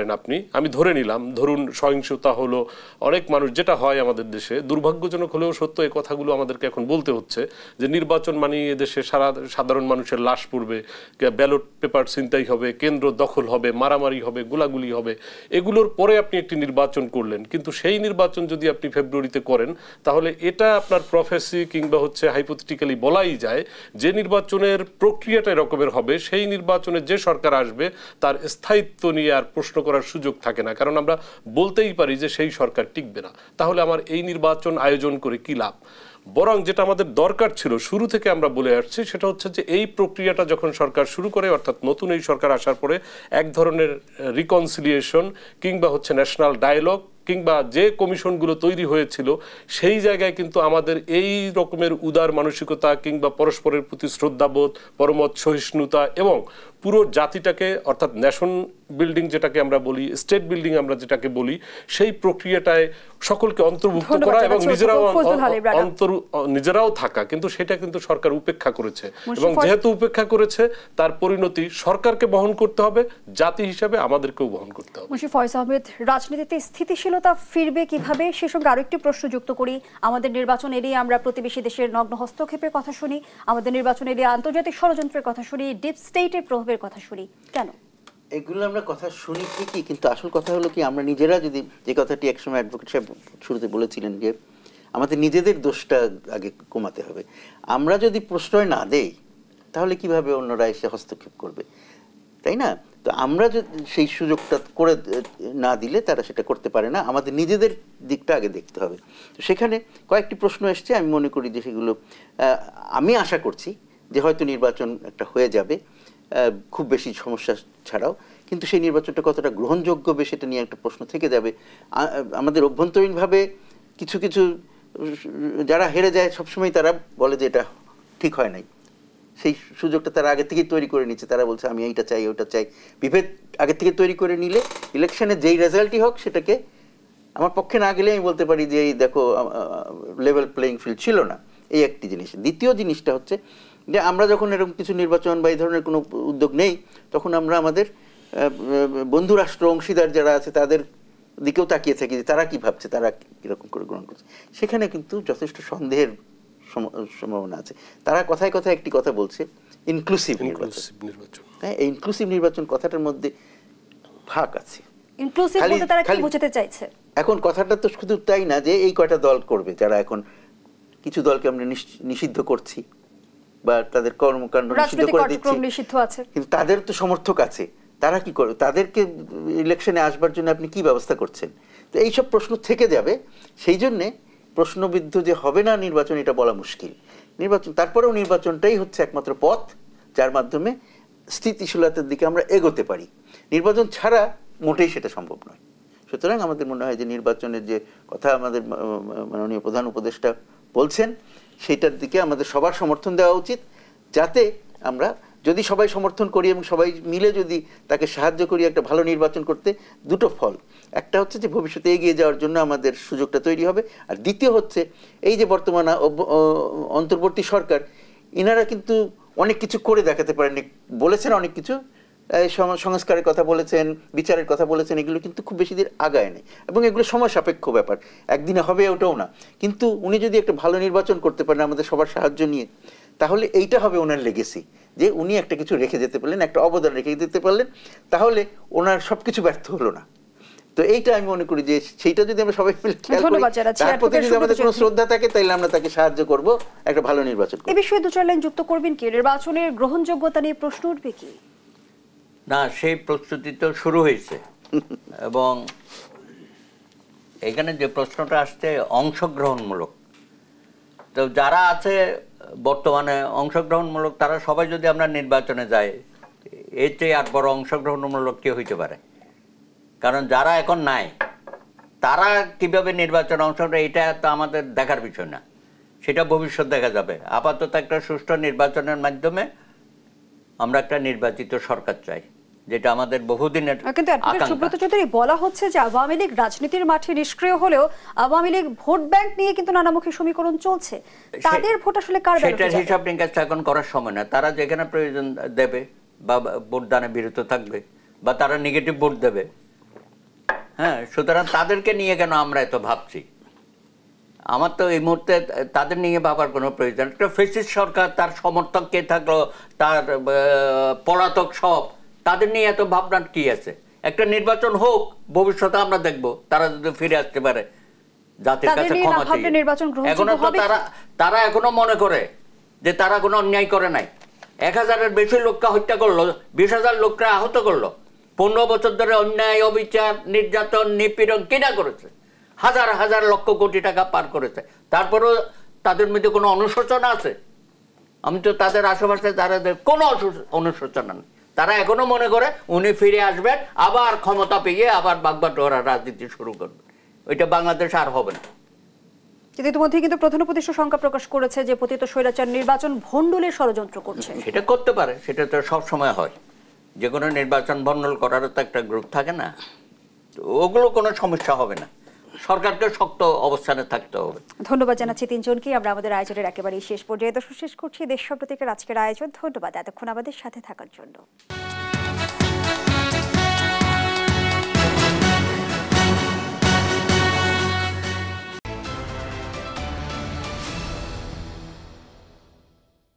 Speaker 3: আমি ধরে নিলাম, ধরুন সহিংসতা হলো, অনেক মানুষ, যেটা হয় আমাদের দেশে, দুর্ভাগ্যজনক হলেও সত্য, এই কথাগুলো আমাদেরকে এখন বলতে হচ্ছে যে নির্বাচন মানে এদেশে সাধারণ মানুষের লাশ পড়বে, ব্যালট পেপার ছিনতাই হবে, কেন্দ্র দখল হবে, মারামারি হবে, গোলাগুলি হবে। এগুলোর পরে আপনি একটি নির্বাচন করলেন, কিন্তু সেই নির্বাচন যদি আপনি ফেব্রুয়ারিতে করেন, তাহলে এটা আপনার প্রফেসি কিংবা হচ্ছে হাইপোথেটিক্যালি বলাই যায় যে নির্বাচনের প্রক্রিয়াটা এরকমের হবে, সেই নির্বাচনে যে সরকার আসবে তার স্থায়িত্ব নিয়ে আর প্রশ্ন করার সুযোগ থাকে না। কারণ আমরা বলতেই পারি যে সেই সরকার টিকবে না। তাহলে আমার এই নির্বাচন আয়োজন করে কি লাভ? বরং যেটা আমাদের দরকার ছিল, শুরু থেকে আমরা বলে আসছি, সেটা হচ্ছে যে এই প্রক্রিয়াটা যখন সরকার শুরু করে, অর্থাৎ নতুন এই সরকার আসার পরে এক ধরনের রিকনসিলিয়েশন কিংবা হচ্ছে ন্যাশনাল ডায়ালগ কিংবা যে কমিশনগুলো তৈরি হয়েছিল, সেই জায়গায় কিন্তু আমাদের এই রকমের উদার মানসিকতা কিংবা পরস্পরের প্রতি শ্রদ্ধাবোধ, পরমত সহিষ্ণুতা এবং পুরো জাতিটাকে, অর্থাৎ ন্যাশন বিল্ডিং যেটাকে আমরা বলি, স্টেট বিল্ডিং আমরা যেটাকে বলি, সেই প্রক্রিয়াটায় সকলকে অন্তর্ভুক্ত করা এবং নিজেরাও থাকা, কিন্তু সেটা কিন্তু সরকার উপেক্ষা করেছে। এবং যেহেতু উপেক্ষা করেছে, তার পরিণতি সরকারকে বহন করতে হবে, জাতি হিসাবে আমাদেরকেও বহন করতে হবে।
Speaker 1: মুশফিক ফয়েজ আহমেদ, রাজনীতিতে স্থিতিশীলতা ফিরবে কিভাবে, সে সঙ্গে আরেকটি প্রশ্ন যুক্ত করি। আমাদের নির্বাচন এড়িয়ে আমরা প্রতিবেশী দেশের নগ্ন হস্তক্ষেপের কথা শুনি, আমাদের নির্বাচন এড়িয়ে আন্তর্জাতিক ষড়যন্ত্রের কথা শুনি, ডিপ স্টেটের প্রভাবের কথা শুনি, কেন?
Speaker 4: এগুলো আমরা কথা শুনি ঠিকই, কিন্তু আসল কথা হলো কি, আমরা নিজেরা যদি, যে কথাটি একসময় অ্যাডভোকেট সাহেব শুরুতে বলেছিলেন যে আমাদের নিজেদের দোষটা আগে কমাতে হবে। আমরা যদি প্রশ্রয় না দেই, তাহলে কিভাবে অন্যরা এসে হস্তক্ষেপ করবে, তাই না? তো আমরা যদি সেই সুযোগটা করে না দিলে তারা সেটা করতে পারে না। আমাদের নিজেদের দিকটা আগে দেখতে হবে। তো সেখানে কয়েকটি প্রশ্ন এসছে, আমি মনে করি যে সেগুলো, আমি আশা করছি যে হয়তো নির্বাচন একটা হয়ে যাবে খুব বেশি সমস্যা ছাড়াও, কিন্তু সেই নির্বাচনটা কতটা গ্রহণযোগ্য হবে সেটা নিয়ে একটা প্রশ্ন থেকে যাবে। আমাদের অভ্যন্তরীণভাবে কিছু কিছু যারা হেরে যায় সবসময় তারা বলে যে এটা ঠিক হয় নাই, সেই সুযোগটা তারা আগে থেকেই তৈরি করে নিচ্ছে। তারা বলছে আমি এইটা চাই ওইটা চাই, বিভেদ আগে থেকে তৈরি করে নিলে ইলেকশনে যেই রেজাল্টই হোক সেটাকে আমার পক্ষে না গেলে আমি বলতে পারি যে এই দেখো লেভেল প্লেইং ফিল্ড ছিল না, এই একটি জিনিস। দ্বিতীয় জিনিসটা হচ্ছে যে আমরা যখন এরকম কিছু নির্বাচন বা এই ধরনের কোনো উদ্যোগ নেই তখন আমরা আমাদের বন্ধু রাষ্ট্র অংশীদার যারা আছে তাদের দিকেও তাকিয়ে থাকি যে তারা কি ভাবছে, তারা কীরকম করে গ্রহণ করছে। সেখানে কিন্তু যথেষ্ট সন্দেহের সম্ভাবনা আছে। তারা কথায় কথায় একটি কথা বলছে, ইনক্লুসিভ নির্বাচন। হ্যাঁ, এই ইনক্লুসিভ নির্বাচন কথাটার মধ্যে ফাঁক আছে।
Speaker 1: ইনক্লুসিভ বলতে তারা কি বোঝাতে চাইছে?
Speaker 4: এখন কথাটা তো শুধু তাই না যে এই কয়টা দল করবে, যারা এখন কিছু দলকে আমরা নিষিদ্ধ করছি বা তাদের কর্মকাণ্ড নিষিদ্ধ করে দিচ্ছি, কিন্তু তাদের তো সমর্থক আছে, তারা কি করবে? তাদেরকে ইলেকশনে আসবার জন্য আপনি কি ব্যবস্থা করছেন? তো এইসব প্রশ্ন থেকে যাবে। সেই জন্যে প্রশ্নবিদ্ধ যে হবে না নির্বাচন এটা বলা মুশকিল। নির্বাচন, তারপরেও নির্বাচনটাই হচ্ছে একমাত্র পথ যার মাধ্যমে স্থিতিশীলতার দিকে আমরা এগোতে পারি। নির্বাচন ছাড়া মোটেই সেটা সম্ভব নয়। সুতরাং আমাদের মনে হয় যে নির্বাচনের যে কথা আমাদের মাননীয় প্রধান উপদেষ্টা বলছেন সেইটার দিকে আমাদের সবার সমর্থন দেওয়া উচিত, যাতে আমরা যদি সবাই সমর্থন করি এবং সবাই মিলে যদি তাকে সাহায্য করি একটা ভালো নির্বাচন করতে, দুটো ফল। একটা হচ্ছে যে ভবিষ্যতে এগিয়ে যাওয়ার জন্য আমাদের সুযোগটা তৈরি হবে, আর দ্বিতীয় হচ্ছে এই যে বর্তমান অন্তর্বর্তী সরকার, ইনারা কিন্তু অনেক কিছু করে দেখাতে পারেননি, বলেছেন অনেক কিছু, সংস্কারের কথা বলেছেন, বিচারের কথা বলেছেন, এগুলো কিন্তু খুব বেশি দিন আগায় নেই এবং এগুলো সময় সাপেক্ষ ব্যাপার, একদিনে হবে ওটাও না। কিন্তু উনি যদি একটা ভালো নির্বাচন করতে পারেন আমাদের সবার সাহায্য নিয়ে, তাহলে এইটা হবে ওনার লেগেসি, যে উনি একটা কিছু রেখে যেতে পারলেন, একটা অবদান রেখে দিতে পারলেন, তাহলে ওনার সবকিছু ব্যর্থ হলো না। তো এইটা আমি মনে করি যে সেইটা যদি আমরা সবাই মিলে খেয়াল করি, তার প্রতি যদি আমাদের কোনো শ্রদ্ধা থাকে, তাহলে আমরা তাকে সাহায্য করব একটা ভালো নির্বাচন।
Speaker 1: এই বিষয়ে দু চার লাইন যুক্ত করবেন কি? নির্বাচনের গ্রহণযোগ্যতা নিয়ে প্রশ্ন উঠবে কি?
Speaker 2: না, সেই প্রস্তুতি তো শুরু হয়েছে এবং এখানে যে প্রশ্নটা আসছে অংশগ্রহণমূলক, তো যারা আছে বর্তমানে অংশগ্রহণমূলক তারা সবাই যদি আমরা নির্বাচনে যাই, এর চেয়ে আর বড় অংশগ্রহণমূলক কে হইতে পারে? কারণ যারা এখন নাই তারা কিভাবে নির্বাচনে অংশগ্রহণ, এটা তো আমাদের দেখার বিষয় না, সেটা ভবিষ্যৎ দেখা যাবে। আপাতত একটা সুষ্ঠু নির্বাচনের মাধ্যমে আমরা একটা নির্বাচিত সরকার চাই, যেটা আমাদের বহুদিনের আকাঙ্ক্ষা।
Speaker 1: সুব্রত চৌধুরী, বলা হচ্ছে যে আওয়ামী লীগ রাজনীতির মাঠে নিষ্ক্রিয় হলেও আওয়ামী লীগ ভোট ব্যাংক নিয়ে কিন্তু নানামুখী সমীকরণ চলছে, তাদের ভোট আসলে কার ব্যাংকে যাবে? সেটার
Speaker 2: হিসাব নিকাশটা এখন করার সময় না। তারা যেখানে প্রয়োজন দেবে বা ভোট দানে বিরত থাকবে বা তারা নেগেটিভ ভোট দেবে, হ্যাঁ, সুতরাং তাদেরকে নিয়ে কেন আমরা এত ভাবছি? আমার তো এই মুহূর্তে তাদের নিয়ে ভাবার কোনো প্রয়োজন। একটা ফ্যাসিস্ট সরকার, তার সমর্থক কে থাকলো, তার পলাতক সব, তাদের নিয়ে এত ভাবনার কি আছে? একটা নির্বাচন হোক, ভবিষ্যতে আমরা দেখব তারা যদি ফিরে আসতে পারে জাতির কাছে ক্ষমা চেয়ে। এখনো তো তারা এখনো মনে করে যে তারা কোনো অন্যায় করে নাই। 1000-এর বেশি লোককে হত্যা করলো, 20,000 লোককে আহত করলো, 15 বছর ধরে অন্যায়, অবিচার, নির্যাতন, নিপীড়ন কিনা করেছে, হাজার হাজার লক্ষ কোটি টাকা পার করেছে। তারপরেও তাদের মধ্যে কোনো অনুশোচনা আছে? আমি তো তাদের আশেপাশে যাদের কোনো অনুশোচনা নেই। তারা এখনো মনে করে উনি ফিরে আসবেন, আবার ক্ষমতা পেয়ে আবার বাগবাটোয়ারা রাজনীতি শুরু করবে। ওইটা বাংলাদেশ আর হবে না।
Speaker 1: কিন্তু ইতিমধ্যে কিন্তু প্রধান উপদেষ্টা শঙ্কা প্রকাশ করেছে যে পতিত স্বৈরাচার নির্বাচন ভণ্ডুলের ষড়যন্ত্র করছে।
Speaker 2: সেটা করতে পারে, সেটা তো সব সময় হয়। যে কোনো নির্বাচন ভণ্ডুল করারও তো একটা গ্রুপ থাকে না, ওগুলো কোনো সমস্যা হবে না। সরকারকে শক্ত অবস্থানে থাকতে হবে।
Speaker 1: ধন্যবাদ জানাচ্ছি তিনজনকে। আমরা আমাদের আয়োজনের একেবারে শেষ পর্যায়ে শেষ করছি দেশ সম্প্রতিকের আজকের আয়োজন। ধন্যবাদ এতক্ষণ আমাদের সাথে থাকার জন্য।